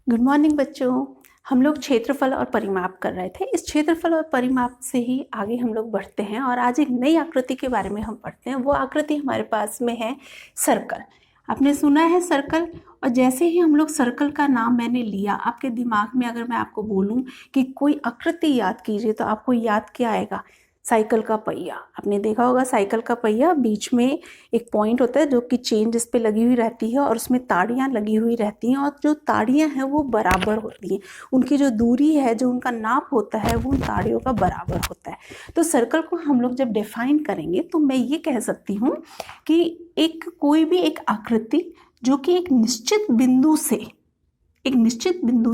Good morning बच्चों। हम लोग क्षेत्रफल और परिमाप कर रहे थे। इस क्षेत्रफल और परिमाप से ही आगे हम लोग बढ़ते हैं और आज एक नई आकृति के बारे में हम पढ़ते हैं। वो आकृति हमारे पास में है सर्कल। आपने सुना है सर्कल, और जैसे ही हम लोग सर्कल का नाम मैंने लिया, आपके दिमाग में अगर मैं आपको बोलूं कि कोई आकृति याद कीजिए तो आपको याद क्या आएगा? साइकिल का पहिया। आपने देखा होगा साइकिल का पहिया, बीच में एक पॉइंट होता है जो कि चेन जिस पे लगी हुई रहती है और उसमें ताड़ियाँ लगी हुई रहती हैं, और जो ताड़ियाँ हैं वो बराबर होती हैं। उनकी जो दूरी है, जो उनका नाप होता है, वो उन ताड़ियों का बराबर होता है। तो सर्कल को हम लोग जब डिफाइन करेंगे तो मैं ये कह सकती हूँ कि कोई भी एक आकृति जो कि एक निश्चित बिंदु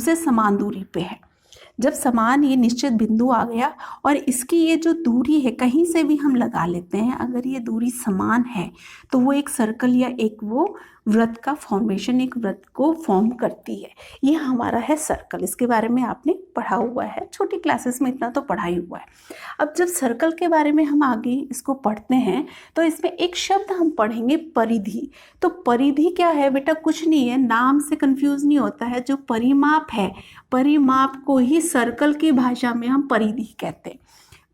से समान दूरी पे है। जब समान ये निश्चित बिंदु आ गया और इसकी ये जो दूरी है कहीं से भी हम लगा लेते हैं, अगर ये दूरी समान है तो वो एक सर्कल या एक वो वृत्त का फॉर्मेशन, एक वृत्त को फॉर्म करती है। ये हमारा है सर्कल। इसके बारे में आपने पढ़ा हुआ है, छोटी क्लासेस में इतना तो पढ़ा ही हुआ है। अब जब सर्कल के बारे में हम आगे इसको पढ़ते हैं तो इसमें एक शब्द हम पढ़ेंगे, परिधि। तो परिधि क्या है बेटा? कुछ नहीं है, नाम से कंफ्यूज नहीं होता है। जो परिमाप है, परिमाप को ही सर्कल की भाषा में हम परिधि कहते हैं।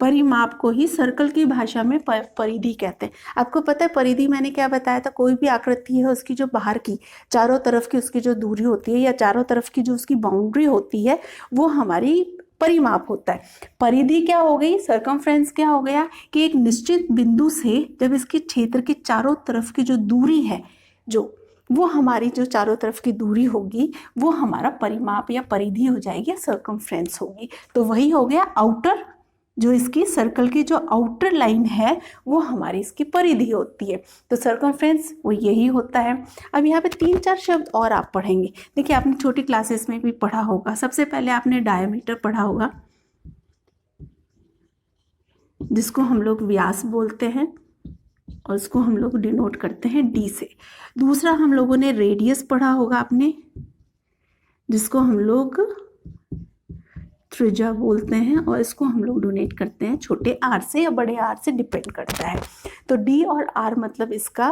परिमाप को ही सर्कल की भाषा में परिधि कहते हैं। आपको पता है परिधि मैंने क्या बताया था? कोई भी आकृति है, उसकी जो बाहर की चारों तरफ की उसकी जो दूरी होती है या चारों तरफ की जो उसकी बाउंड्री होती है, वो हमारी परिमाप होता है। परिधि क्या हो गई? सर्कमफ्रेंस क्या हो गया कि एक निश्चित बिंदु से जब इसके क्षेत्र के चारों तरफ की जो दूरी है, वो हमारी जो चारों तरफ की दूरी होगी, वो हमारा परिमाप या परिधि हो जाएगी, सर्कमफ्रेंस होगी। तो वही हो गया आउटर, जो इसकी सर्कल की जो आउटर लाइन है वो हमारी इसकी परिधि होती है। तो सर्कमफ्रेंस वो यही होता है। अब यहाँ पे 3-4 शब्द और आप पढ़ेंगे। देखिए, आपने छोटी क्लासेस में भी पढ़ा होगा। सबसे पहले आपने डायमीटर पढ़ा होगा, जिसको हम लोग व्यास बोलते हैं और इसको हम लोग डिनोट करते हैं डी से। दूसरा हम लोगों ने रेडियस पढ़ा होगा आपने, जिसको हम लोग त्रिज्या बोलते हैं, और इसको हम लोग डोनेट करते हैं छोटे आर से या बड़े आर से, डिपेंड करता है। तो डी और आर मतलब इसका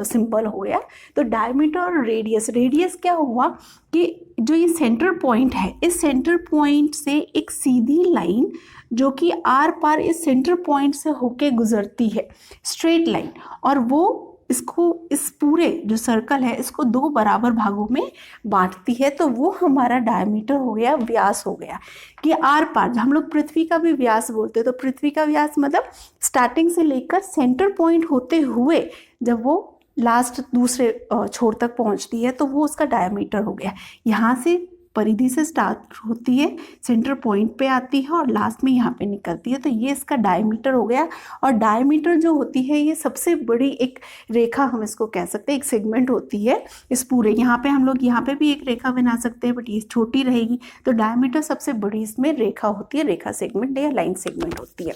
सिंबल हो गया। तो डायमीटर और रेडियस, रेडियस क्या हुआ कि जो ये सेंटर पॉइंट है, इस सेंटर पॉइंट से एक सीधी लाइन जो कि आर पार इस सेंटर पॉइंट से होके गुजरती है, स्ट्रेट लाइन, और वो इसको, इस पूरे जो सर्कल है इसको 2 बराबर भागों में बांटती है। तो वो हमारा डायमीटर हो गया, व्यास हो गया। कि आर पार हम लोग पृथ्वी का भी व्यास बोलते हैं। तो पृथ्वी का व्यास मतलब स्टार्टिंग से लेकर सेंटर पॉइंट होते हुए जब वो लास्ट दूसरे छोर तक पहुंचती है तो वो उसका डायमीटर हो गया। यहाँ से परिधि से स्टार्ट होती है, सेंटर पॉइंट पे आती है और लास्ट में यहाँ पे निकलती है। तो ये इसका डायमीटर हो गया। और डायमीटर जो होती है ये सबसे बड़ी एक रेखा हम इसको कह सकते हैं, एक सेगमेंट होती है इस पूरे। यहाँ पे हम लोग यहाँ पे भी एक रेखा बना सकते हैं, बट ये छोटी रहेगी। तो डायमीटर सबसे बड़ी इसमें रेखा होती है, रेखा सेगमेंट या लाइन सेगमेंट होती है।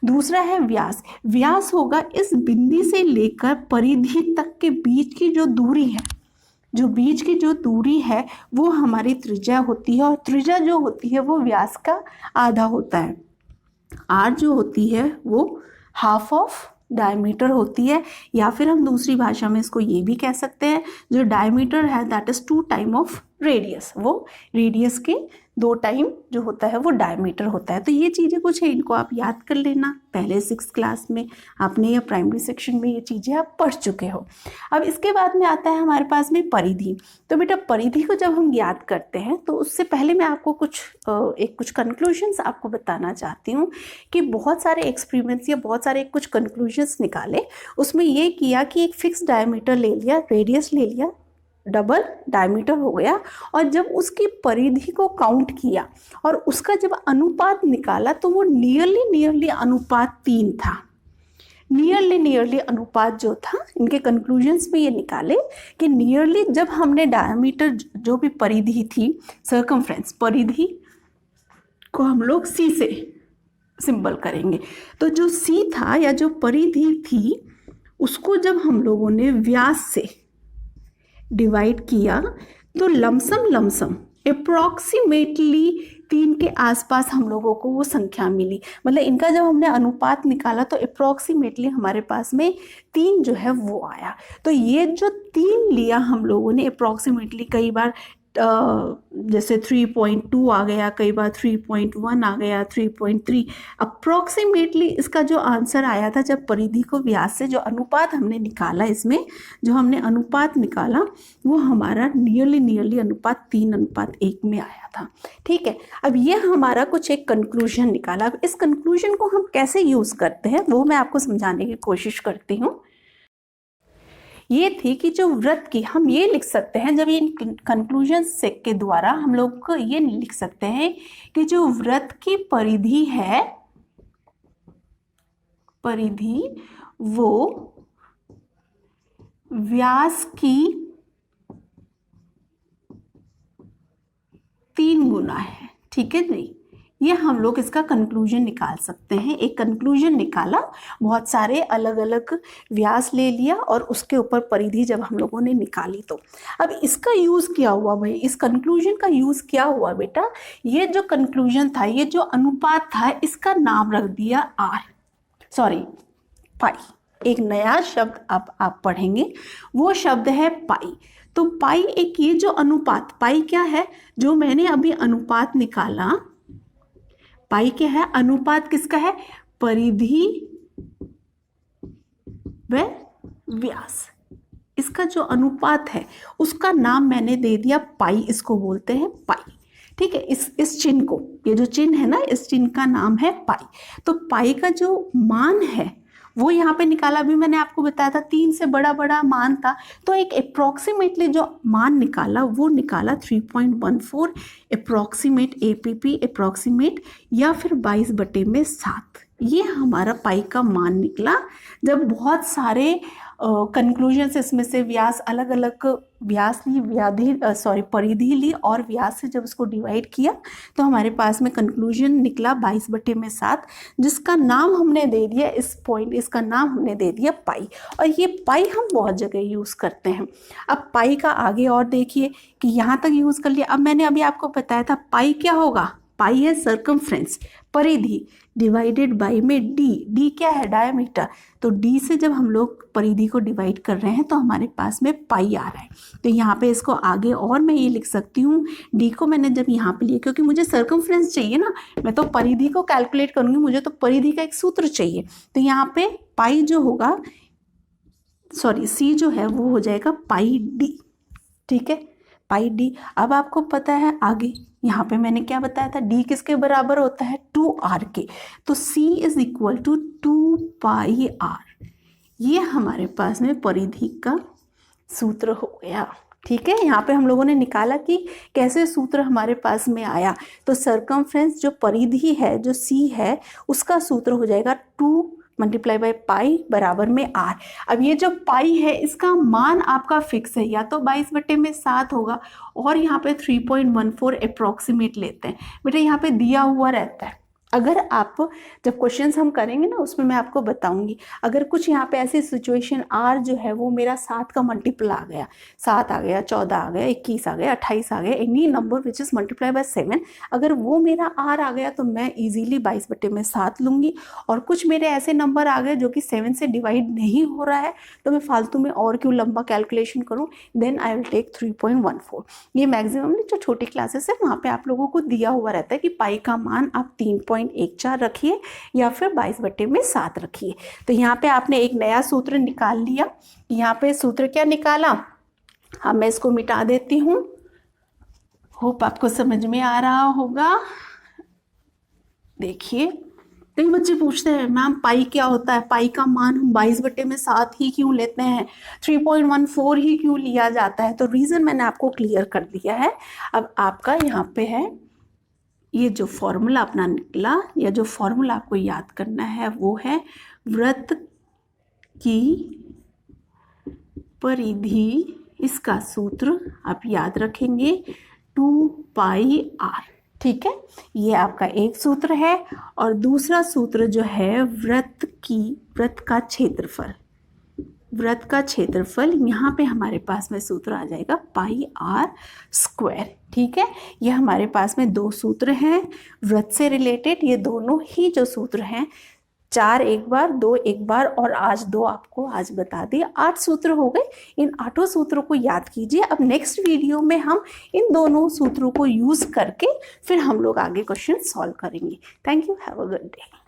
दूसरा है व्यास। व्यास होगा इस बिंदु से लेकर परिधि तक के बीच की जो दूरी है, जो बीच की जो दूरी है वो हमारी त्रिज्या होती है। और त्रिज्या जो होती है वो व्यास का आधा होता है। आर जो होती है वो हाफ ऑफ डायमीटर होती है, या फिर हम दूसरी भाषा में इसको ये भी कह सकते हैं, जो डायमीटर है that is 2 time of radius. वो रेडियस के 2 टाइम जो होता है वो डायमीटर होता है। तो ये चीज़ें कुछ है, इनको आप याद कर लेना। पहले 6th क्लास में आपने या प्राइमरी सेक्शन में ये चीज़ें आप पढ़ चुके हो। अब इसके बाद में आता है हमारे पास में परिधि। तो बेटा परिधि को जब हम याद करते हैं तो उससे पहले मैं आपको कुछ कंक्लूजन्स आपको बताना चाहती हूँ कि बहुत सारे एक्सपेरिमेंट्स या बहुत सारे कुछ कंक्लूजन्स निकाले। उसमें ये किया कि एक फिक्स डायमीटर ले लिया, रेडियस ले लिया, डबल डायमीटर हो गया, और जब उसकी परिधि को काउंट किया और उसका जब अनुपात निकाला तो वो नियरली अनुपात 3 था। नियरली अनुपात जो था, इनके कंक्लूजन्स में ये निकाले कि नियरली जब हमने डायमीटर, जो भी परिधि थी, सर्कमफ्रेंस, परिधि को हम लोग सी से सिंबल करेंगे। तो जो सी था या जो परिधि थी उसको जब हम लोगों ने व्यास से डिवाइड किया तो लमसम अप्रॉक्सीमेटली 3 के आसपास हम लोगों को वो संख्या मिली। मतलब इनका जब हमने अनुपात निकाला तो अप्रॉक्सीमेटली हमारे पास में 3 जो है वो आया। तो ये जो 3 लिया हम लोगों ने अप्रॉक्सीमेटली, कई बार जैसे 3.2 आ गया, कई बार 3.1 आ गया, 3.3 अप्रॉक्सीमेटली इसका जो आंसर आया था जब परिधि को व्यास से जो अनुपात हमने निकाला, इसमें जो हमने अनुपात निकाला वो हमारा नियरली अनुपात 3:1 में आया था। ठीक है, अब ये हमारा कुछ एक कंक्लूजन निकाला। अब इस कंक्लूजन को हम कैसे यूज़ करते हैं वो मैं आपको समझाने की कोशिश करती हूँ। ये थी कि जो वृत्त की, हम ये लिख सकते हैं जब ये कंक्लूजन से के द्वारा हम लोग को ये लिख सकते हैं कि जो वृत्त की परिधि है, परिधि वो व्यास की 3 गुना है। ठीक है नहीं, ये हम लोग इसका कंक्लूजन निकाल सकते हैं। एक कंक्लूजन निकाला, बहुत सारे अलग अलग व्यास ले लिया और उसके ऊपर परिधि जब हम लोगों ने निकाली तो अब इसका यूज़ क्या हुआ भाई, इस कंक्लूजन का यूज़ क्या हुआ बेटा, ये जो कंक्लूजन था, ये जो अनुपात था, इसका नाम रख दिया पाई। एक नया शब्द आप पढ़ेंगे, वो शब्द है पाई। तो पाई एक, ये जो अनुपात, पाई क्या है, जो मैंने अभी अनुपात निकाला, पाई क्या है, अनुपात किसका है, परिधि व व्यास, इसका जो अनुपात है उसका नाम मैंने दे दिया पाई, इसको बोलते हैं पाई। ठीक है, इस चिन्ह को, ये जो चिन्ह है ना, इस चिन्ह का नाम है पाई। तो पाई का जो मान है वो यहाँ पे निकाला, अभी मैंने आपको बताया था 3 से बड़ा मान था, तो एक अप्रॉक्सीमेटली जो मान निकाला वो निकाला 3.14 अप्रॉक्सीमेट APP अप्रॉक्सीमेट, या फिर 22/7, ये हमारा पाई का मान निकला। जब बहुत सारे कंक्लूजन्स इसमें से व्यास अलग अलग व्यास ली, परिधि ली और व्यास से जब उसको डिवाइड किया तो हमारे पास में कंक्लूजन निकला 22/7, जिसका नाम हमने दे दिया, इसका नाम हमने दे दिया पाई। और ये पाई हम बहुत जगह यूज़ करते हैं। अब पाई का आगे और देखिए कि यहाँ तक यूज़ कर लिया। अब मैंने अभी आपको बताया था पाई क्या होगा, पाई है सर्कमफ्रेंस, परिधि, डिवाइडेड बाई में डी क्या है, डायमीटर। तो डी से जब हम लोग परिधि को डिवाइड कर रहे हैं तो हमारे पास में पाई आ रहा है। तो यहाँ पे इसको आगे और मैं ये लिख सकती हूँ, डी को मैंने जब यहाँ पे लिया, क्योंकि मुझे सर्कमफ्रेंस चाहिए ना, मैं तो परिधि को कैलकुलेट करूँगी, मुझे तो परिधि का एक सूत्र चाहिए। तो यहाँ पे पाई जो होगा, सी जो है वो हो जाएगा पाई डी। ठीक है, पाई डी। अब आपको पता है आगे यहाँ पे मैंने क्या बताया था, डी किसके बराबर होता है, 2r के। तो c is equal to 2πr, ये हमारे पास में परिधि का सूत्र हो गया। ठीक है, यहाँ पे हम लोगों ने निकाला कि कैसे सूत्र हमारे पास में आया। तो सर्कमफ्रेंस जो परिधि है, जो c है, उसका सूत्र हो जाएगा 2 मल्टीप्लाई बाई पाई बराबर में r। अब ये जो पाई है इसका मान आपका फिक्स है, या तो 22/7 होगा, और यहाँ पे 3.14 अप्रॉक्सीमेट लेते हैं। बेटा यहाँ पे दिया हुआ रहता है, अगर आप जब क्वेश्चंस हम करेंगे ना उसमें मैं आपको बताऊंगी, अगर कुछ यहाँ पे ऐसी सिचुएशन r जो है वो मेरा 7 का मल्टीपल आ गया, 7 आ गया, 14 आ गया, 21 आ गया, 28 आ गया, any number which is multiply by 7, अगर वो मेरा r आ गया तो मैं इजीली 22/7 लूँगी। और कुछ मेरे ऐसे नंबर आ गए जो कि 7 से डिवाइड नहीं हो रहा है, तो मैं फालतू में और क्यों लंबा कैलकुलेशन करूँ, देन आई विल टेक 3.14। ये मैक्सिमम जो छोटी क्लासेस है वहाँ पर आप लोगों को दिया हुआ रहता है कि पाई का मान आप 3.14 रखिए या फिर 22/7 रखिए। तो यहाँ पे आपने एक नया सूत्र निकाल लिया। यहाँ पे सूत्र क्या निकाला, अब मैं इसको मिटा देती हूँ, होप आपको समझ में आ रहा होगा। देखिए कई बच्चे पूछते हैं मैम पाई क्या होता है, पाई का मान हम 22/7 ही क्यों लेते हैं, 3.14 ही क्यों लिया जाता है। तो रीज़न मैंने आपको क्लियर कर दिया है। अब आपका यहाँ पे है ये जो फॉर्मूला अपना निकला, या जो फॉर्मूला आपको याद करना है वो है वृत्त की परिधि, इसका सूत्र आप याद रखेंगे 2πr। ठीक है, ये आपका एक सूत्र है। और दूसरा सूत्र जो है वृत्त का क्षेत्रफल, वृत्त का क्षेत्रफल, यहाँ पे हमारे पास में सूत्र आ जाएगा πr²। ठीक है, ये हमारे पास में दो सूत्र हैं वृत्त से रिलेटेड, ये दोनों ही जो सूत्र हैं 4 एक बार, 2 एक बार और आज 2 आपको आज बता दिए। 8 सूत्र हो गए। इन 8 सूत्रों को याद कीजिए। अब नेक्स्ट वीडियो में हम इन दोनों सूत्रों को यूज करके फिर हम लोग आगे क्वेश्चन सॉल्व करेंगे। Thank you, have a good day.